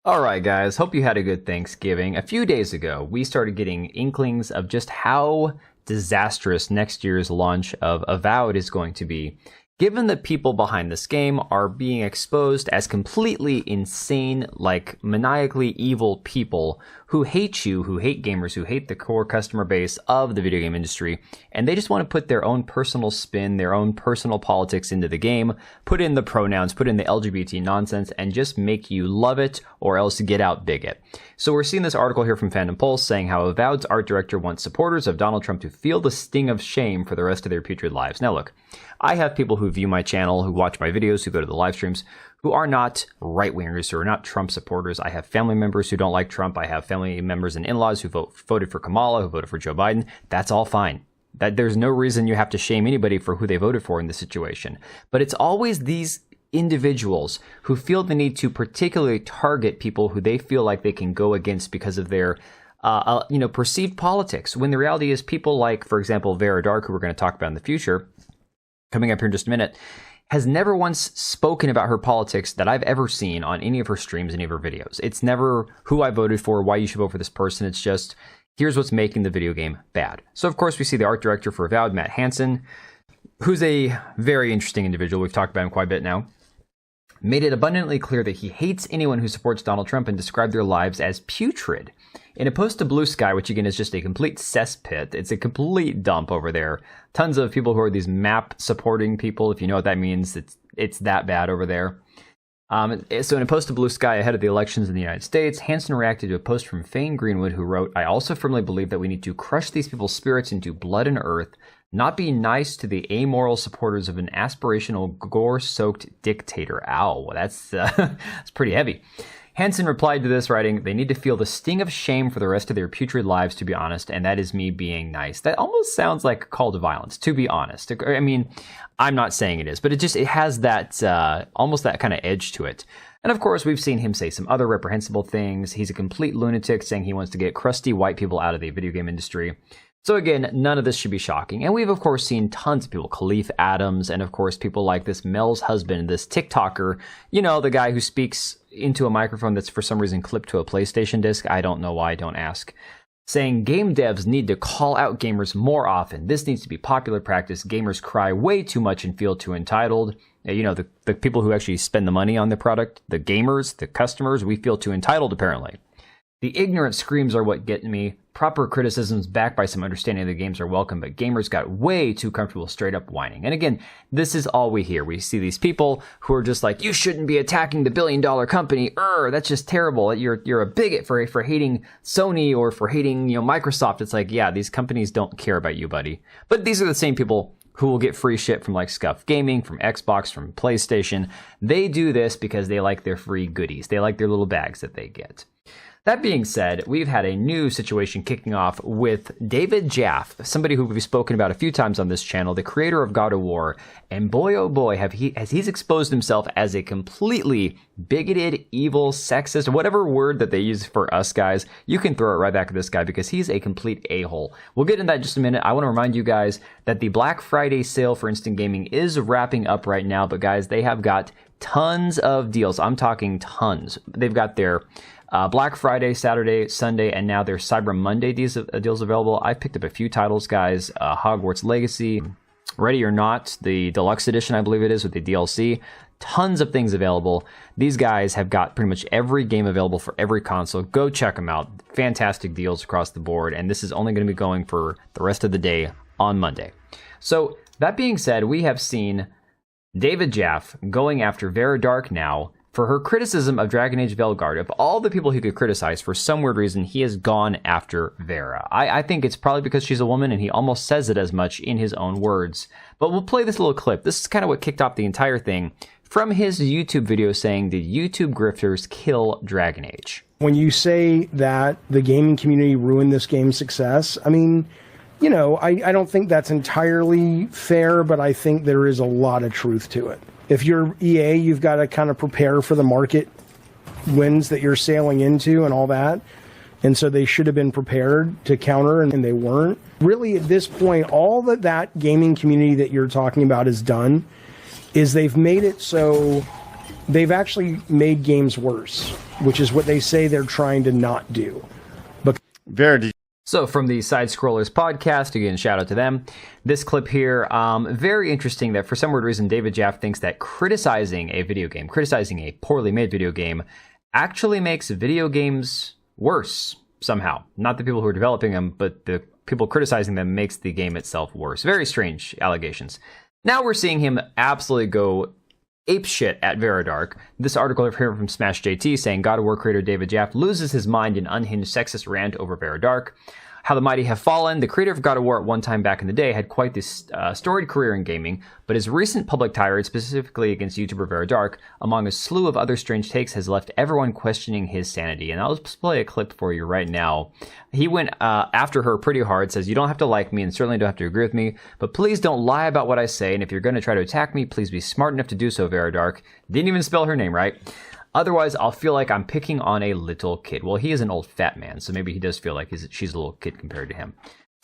Alright guys, hope you had a good Thanksgiving. A few days ago, we started getting inklings of just how disastrous next year's launch of Avowed is going to be, given that people behind this game are being exposed as completely insane, like maniacally evil people who hate you, who hate gamers, who hate the core customer base of the video game industry, and they just want to put their own personal spin, their own personal politics into the game, put in the pronouns, put in the LGBT nonsense, and just make you love it or else get out bigot. So we're seeing this article here from Fandom Pulse saying how Avowed's art director wants supporters of Donald Trump to feel the sting of shame for the rest of their putrid lives. Now look, I have people who view my channel, who watch my videos, who go to the live streams, who are not right-wingers, who are not Trump supporters. I have family members who don't like Trump. I have family members and in-laws who voted for Kamala, who voted for Joe Biden. That's all fine. There's no reason you have to shame anybody for who they voted for in this situation. But it's always these individuals who feel the need to particularly target people who they feel like they can go against because of their perceived politics, when the reality is people like, for example, Vara, who we're going to talk about in the future, coming up here in just a minute, has never once spoken about her politics that I've ever seen on any of her streams, any of her videos. It's never who I voted for, why you should vote for this person. It's just, here's what's making the video game bad. So, of course, we see the art director for Avowed, Matt Hansen, who's a very interesting individual. We've talked about him quite a bit now. Made it abundantly clear that he hates anyone who supports Donald Trump and described their lives as putrid. In a post to Blue Sky, which again is just a complete cesspit, it's a complete dump over there. Tons of people who are these map supporting people, if you know what that means, it's that bad over there. So in a post to Blue Sky ahead of the elections in the United States, Hansen reacted to a post from Fane Greenwood, who wrote, "I also firmly believe that we need to crush these people's spirits into blood and earth, not be nice to the amoral supporters of an aspirational, gore-soaked dictator." Ow, that's pretty heavy. Hansen replied to this, writing, "They need to feel the sting of shame for the rest of their putrid lives, to be honest, and that is me being nice." That almost sounds like a call to violence, to be honest. I mean, I'm not saying it is, but it has that, almost that kind of edge to it. And of course, we've seen him say some other reprehensible things. He's a complete lunatic, saying he wants to get crusty white people out of the video game industry. So again, none of this should be shocking. And we've, of course, seen tons of people, Khalif Adams, and of course, people like this Mel's husband, this TikToker, you know, the guy who speaks into a microphone that's for some reason clipped to a PlayStation disc. I don't know why, don't ask. Saying game devs need to call out gamers more often. This needs to be popular practice. Gamers cry way too much and feel too entitled. You know, the people who actually spend the money on the product, the gamers, the customers, we feel too entitled, apparently. The ignorant screams are what get me. Proper criticisms backed by some understanding of the games are welcome, but gamers got way too comfortable straight up whining. And again, this is all we hear. We see these people who are just like, you shouldn't be attacking the billion-dollar company. That's just terrible. You're a bigot for hating Sony or for hating, Microsoft. It's like, yeah, these companies don't care about you, buddy. But these are the same people who will get free shit from like Scuff Gaming, from Xbox, from PlayStation. They do this because they like their free goodies. They like their little bags that they get. That being said, we've had a new situation kicking off with David Jaffe, somebody who we've spoken about a few times on this channel, the creator of God of War, and boy oh boy, has he's exposed himself as a completely bigoted, evil, sexist, whatever word that they use for us guys, you can throw it right back at this guy because he's a complete a-hole. We'll get into that in just a minute. I want to remind you guys that the Black Friday sale for Instant Gaming is wrapping up right now, but guys, they have got tons of deals. I'm talking tons. They've got their Black Friday, Saturday, Sunday, and now there's Cyber Monday deals available. I picked up a few titles, guys. Hogwarts Legacy, Ready or Not, the deluxe edition, I believe it is, with the DLC. Tons of things available. These guys have got pretty much every game available for every console. Go check them out. Fantastic deals across the board, and this is only going to be going for the rest of the day on Monday. So, that being said, we have seen David Jaffe going after Vara now for her criticism of Dragon Age Veilguard. Of all the people he could criticize, for some weird reason, he has gone after Vara. I think it's probably because she's a woman, and he almost says it as much in his own words. But we'll play this little clip. This is kind of what kicked off the entire thing from his YouTube video saying, "Did YouTube grifters kill Dragon Age?" When you say that the gaming community ruined this game's success, I mean, I don't think that's entirely fair, but I think there is a lot of truth to it. If you're EA, you've got to kind of prepare for the market winds that you're sailing into and all that. And so they should have been prepared to counter, and they weren't. Really, at this point, all that gaming community that you're talking about has done is they've made it so they've actually made games worse, which is what they say they're trying to not do. But Vara, So from the Side Scrollers podcast, again, shout out to them. This clip here, very interesting that for some weird reason, David Jaffe thinks that criticizing a video game, criticizing a poorly made video game, actually makes video games worse somehow. Not the people who are developing them, but the people criticizing them makes the game itself worse. Very strange allegations. Now we're seeing him absolutely go apeshit at Varadark. This article here from Smash JT saying God of War creator David Jaffe loses his mind in unhinged sexist rant over Varadark. How the mighty have fallen. The creator of God of War at one time back in the day had quite this storied career in gaming, but his recent public tirade, specifically against YouTuber Varadark, among a slew of other strange takes, has left everyone questioning his sanity. And I'll just play a clip for you right now. He went after her pretty hard, says, "You don't have to like me and certainly don't have to agree with me, but please don't lie about what I say, and if you're going to try to attack me, please be smart enough to do so, Varadark." Didn't even spell her name right. "Otherwise, I'll feel like I'm picking on a little kid." Well, he is an old fat man, so maybe he does feel like she's a little kid compared to him.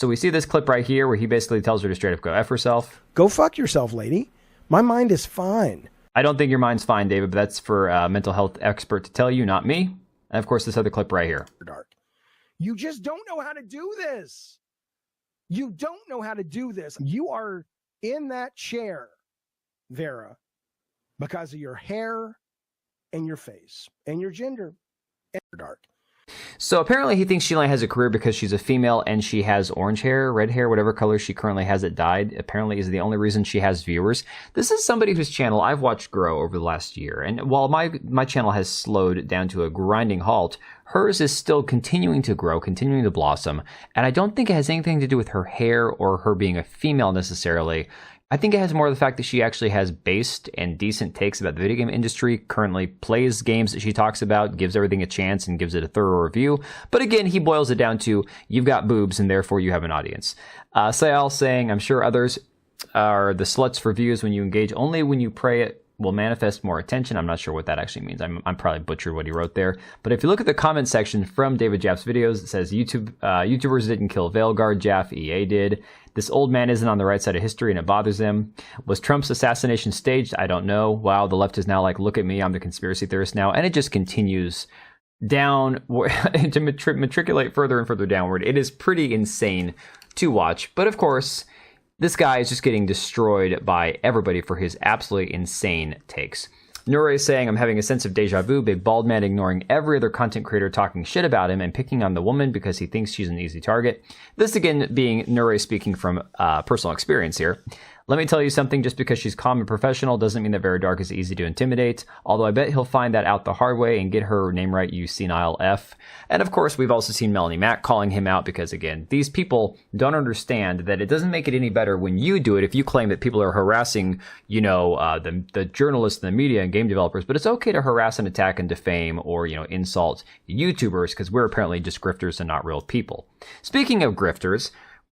So we see this clip right here where he basically tells her to straight up go F herself. Go fuck yourself, lady. My mind is fine. I don't think your mind's fine, David, but that's for a mental health expert to tell you, not me. And of course, this other clip right here. You just don't know how to do this. You don't know how to do this. You are in that chair, Vara, because of your hair and your face and your gender and your dark. So apparently he thinks she only has a career because she's a female and she has orange hair, red hair, whatever color she currently has it dyed, apparently is the only reason she has viewers. This is somebody whose channel I've watched grow over the last year. And while my channel has slowed down to a grinding halt, hers is still continuing to grow, continuing to blossom. And I don't think it has anything to do with her hair or her being a female necessarily. I think it has more of the fact that she actually has based and decent takes about the video game industry, currently plays games that she talks about, gives everything a chance, and gives it a thorough review. But again, he boils it down to, you've got boobs, and therefore you have an audience. Sayal saying, I'm sure others are the sluts for views when you engage only when you pray it will manifest more attention. I'm not sure what that actually means. I'm probably butchered what he wrote there. But if you look at the comment section from David Jaffe's videos, it says YouTubers didn't kill Veilguard, Jaffe, EA did. This old man isn't on the right side of history and it bothers him. Was Trump's assassination staged? I don't know. Wow, the left is now like, look at me, I'm the conspiracy theorist now. And it just continues down to matriculate further and further downward. It is pretty insane to watch. But of course, this guy is just getting destroyed by everybody for his absolutely insane takes. Nure is saying, I'm having a sense of deja vu, big bald man ignoring every other content creator talking shit about him and picking on the woman because he thinks she's an easy target. This again being Nure speaking from personal experience here. Let me tell you something, just because she's calm and professional doesn't mean that Varadark is easy to intimidate, although I bet he'll find that out the hard way and get her name right, you senile F. And of course, we've also seen Melanie Mack calling him out because, again, these people don't understand that it doesn't make it any better when you do it if you claim that people are harassing, the journalists and the media and game developers, but it's okay to harass and attack and defame or, insult YouTubers because we're apparently just grifters and not real people. Speaking of grifters,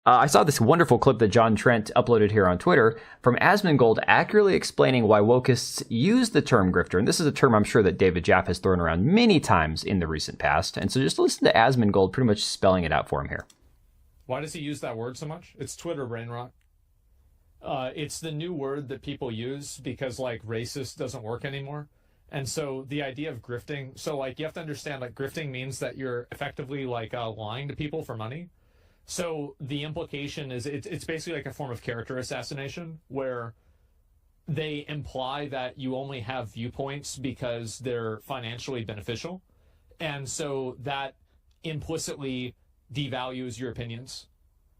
I saw this wonderful clip that John Trent uploaded here on Twitter from Asmongold accurately explaining why wokeists use the term grifter. And this is a term I'm sure that David Jaffe has thrown around many times in the recent past. And so just listen to Asmongold pretty much spelling it out for him here. Why does he use that word so much? It's Twitter brain rot. It's the new word that people use because, racist doesn't work anymore. And so the idea of grifting, you have to understand, grifting means that you're effectively, lying to people for money. So the implication is it's basically like a form of character assassination where they imply that you only have viewpoints because they're financially beneficial. And so that implicitly devalues your opinions.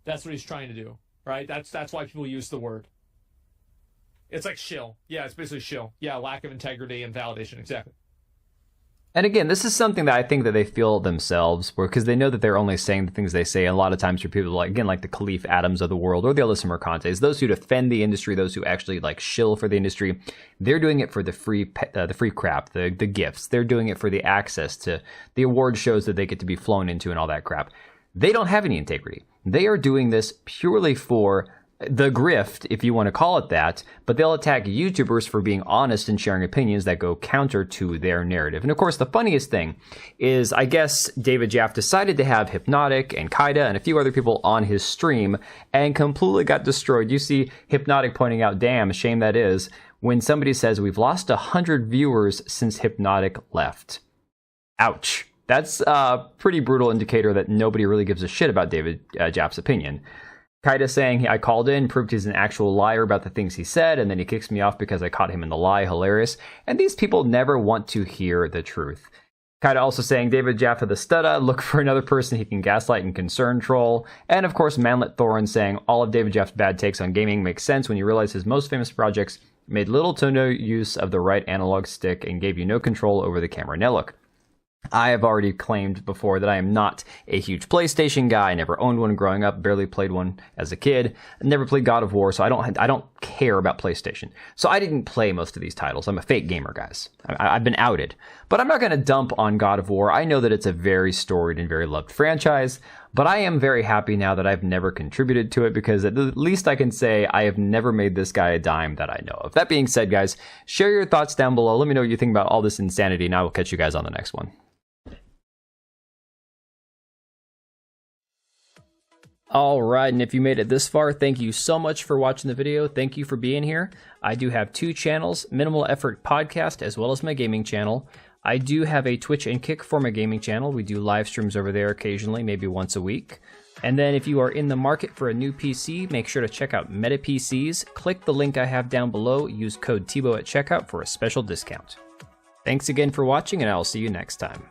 That's what he's trying to do, right? That's why people use the word. It's like shill. Yeah, it's basically shill. Yeah, lack of integrity and validation, exactly. And again, this is something that I think that they feel themselves, because they know that they're only saying the things they say. And a lot of times for people like the Khalif Adams of the world or the Alyssa Mercantes, those who defend the industry, those who actually shill for the industry, they're doing it for the free crap, the gifts. They're doing it for the access to the award shows that they get to be flown into and all that crap. They don't have any integrity. They are doing this purely for the grift, if you want to call it that, but they'll attack YouTubers for being honest and sharing opinions that go counter to their narrative. And of course, the funniest thing is, I guess David Jaffe decided to have Hypnotic and Kaida and a few other people on his stream and completely got destroyed. You see Hypnotic pointing out, damn, shame that is, when somebody says we've lost 100 viewers since Hypnotic left. Ouch. That's a pretty brutal indicator that nobody really gives a shit about David Jaffe's opinion. Kaida saying I called in, proved he's an actual liar about the things he said, and then he kicks me off because I caught him in the lie. Hilarious. And these people never want to hear the truth. Kaida also saying David Jaffe the Studda, look for another person he can gaslight and concern troll. And of course Manlet Thorin saying all of David Jaffe's bad takes on gaming makes sense when you realize his most famous projects made little to no use of the right analog stick and gave you no control over the camera. Now look, I have already claimed before that I am not a huge PlayStation guy. I never owned one growing up, barely played one as a kid, never played God of War, so I don't care about PlayStation. So I didn't play most of these titles. I'm a fake gamer, guys. I've been outed. But I'm not going to dump on God of War. I know that it's a very storied and very loved franchise, but I am very happy now that I've never contributed to it because at least I can say I have never made this guy a dime that I know of. That being said, guys, share your thoughts down below. Let me know what you think about all this insanity, and I will catch you guys on the next one. Alright, and if you made it this far, thank you so much for watching the video. Thank you for being here. I do have 2 channels, Minimal Effort Podcast, as well as my gaming channel. I do have a Twitch and Kick for my gaming channel. We do live streams over there occasionally, maybe once a week. And then if you are in the market for a new PC, make sure to check out Meta PCs. Click the link I have down below. Use code TBO at checkout for a special discount. Thanks again for watching, and I will see you next time.